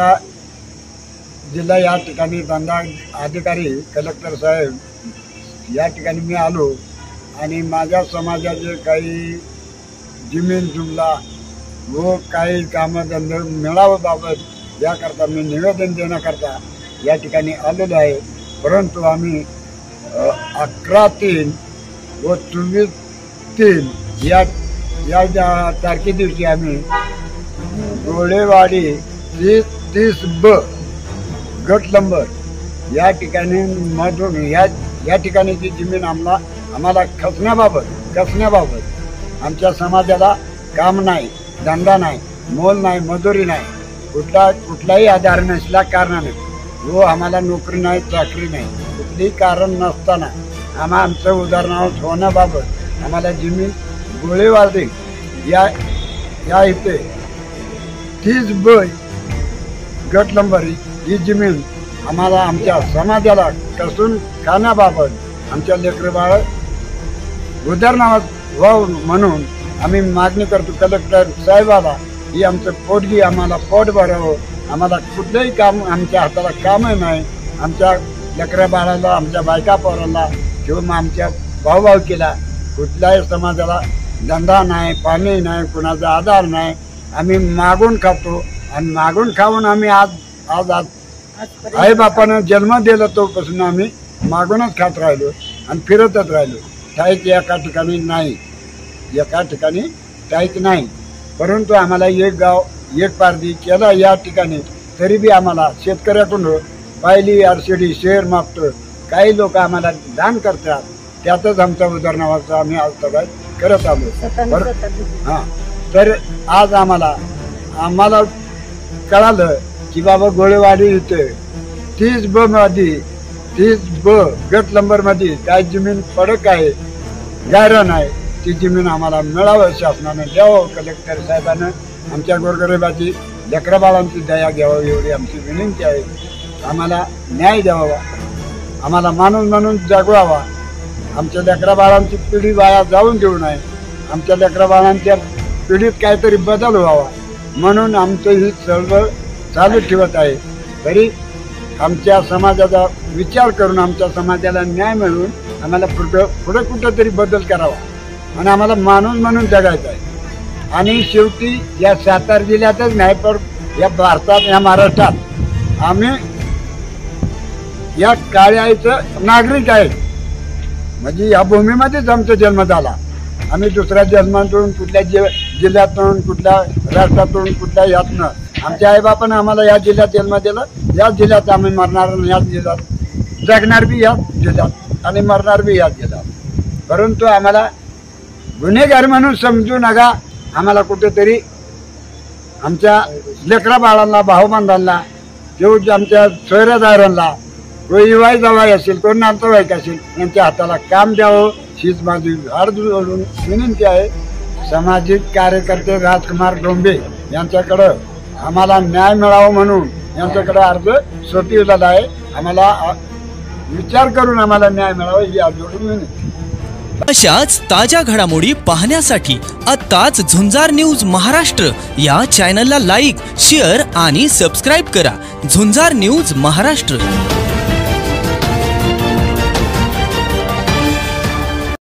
सातारा जिल्हा या ठिकाणी धंदा अधिकारी कलेक्टर साहेब या ठिकाणी मी आलो आणि माझ्या समाजाचे काही जमीन जुमला व काही कामधंदे मिळावाबाबत याकरता मी निवेदन देण्याकरता या ठिकाणी आलेलो आहे। परंतु आम्ही 11/3 व 24/3 या तारखे दिवशी आम्ही गोळेवाडी 30B गट नंबर या ठिकाणी मधून या ठिकाणीची जमीन आम्हाला खसण्याबाबत आमच्या समाजाला काम नाही, धंदा नाही, मोल नाही, मजुरी नाही, कुठलाही आधार नसल्या कारणाने व आम्हाला नोकरी नाही, चाकरी नाही, कुठलीही कारण नसताना आमचं उदाहरणार्थ होण्याबाबत आम्हाला जमीन गोळेवाडी या इथे 30B गट नंबर ही जमीन आम्हाला आमच्या समाजाला कसून खाण्याबाबत आमच्या लेकरबाळ उदाहरणार्थ व्हावं म्हणून आम्ही मागणी करतो कलेक्टर साहेबाला ही आमचं पोटगी आम्हाला पोट भरावं। आम्हाला कुठलंही काम आमच्या हाताला कामही नाही, आमच्या लेकरबाळाला, आमच्या बायका पोराला किंवा आमच्या भाऊभाऊकीला कुठल्याही समाजाला धंदा नाही, पाणी नाही, कुणाचा आधार नाही। आम्ही मागून खातो आणि मागून खाऊन आम्ही आज आई बापानं जन्म दिला तोपासून आम्ही मागूनच खात राहिलो आणि फिरतच राहिलो। काहीच एका ठिकाणी नाही, काहीच नाही। परंतु आम्हाला एक गाव एक पारदी केला या ठिकाणी तरी बी आम्हाला शेतकऱ्याकडून पहिली RCD शेअर मागतो। काही लोक आम्हाला दान करतात, त्यातच आमचा उदाहरणार्थ आम्ही आज सगळं करत आलो। हां, तर आज आम्हाला कळालं की बाबा गोळेवाडी इथे 30B गट नंबर मध्ये काय जमीन पडक आहे, गायरान आहे, ती जमीन आम्हाला मिळावं, शासनानं द्यावं। कलेक्टर साहेबांना आमच्या गोरगरिबाची लेकराबाळांची दया घ्यावं एवढी आमची विनंती आहे। आम्हाला न्याय द्यावा, आम्हाला माणूस म्हणून जगवावा, आमच्या लेकराबाळांची पिढी वाया जाऊन देऊ नये, आमच्या लेकराबाळांच्या पिढीत काहीतरी बदल व्हावा म्हणून आमचं ही चळवळ चालू ठेवत आहे। तरी आमच्या समाजाचा विचार करून आमच्या समाजाला न्याय मिळवून आम्हाला पुढे कुठेतरी बदल करावा आणि आम्हाला माणूस म्हणून जगायचं आहे। आणि शेवटी या सातारा जिल्ह्यातच नाही पण या भारतात, या महाराष्ट्रात आम्ही या काळ्याचं नागरिक आहे। म्हणजे या भूमीमध्येच आमचा जन्म झाला। आम्ही दुसऱ्या जन्मातून, कुठल्या जिल्ह्यातून, कुठल्या राष्ट्रातून, कुठल्या यातनं आमच्या आईबापानं आम्हाला या जिल्ह्यात जन्म दिला। याच जिल्ह्यात आम्ही मरणार, याच जिल्ह्यात जगणार बी याच जिल्ह्यात आणि मरणार बी याच जिल्ह्यात। परंतु आम्हाला गुन्हेगार म्हणून समजू नका। आम्हाला कुठेतरी आमच्या लेकरा बाळांना, भाऊबंधांना किंवा आमच्या सोयरेदारांना, कोणी युवाई जवाई असेल, कोण नातेवाईक असेल, यांच्या हाताला काम द्यावं हीच माझी हात जोडून विनंती आहे। सामाजिक कार्यकर्ते राजकुमार डोंबे यांच्याकडं आम्हाला न्याय मिळावा म्हणून यांच्याकडे अर्ज सोपवलेला आहे। आम्हाला विचार करून आम्हाला न्याय मिळावा ही हात जोडून विनंती। अशाच ताज्या घडामोडी पाहण्यासाठी आत्ताच झुंजार न्यूज महाराष्ट्र या चॅनलला लाईक, शेअर आणि सबस्क्राईब करा। झुंजार न्यूज महाराष्ट्र।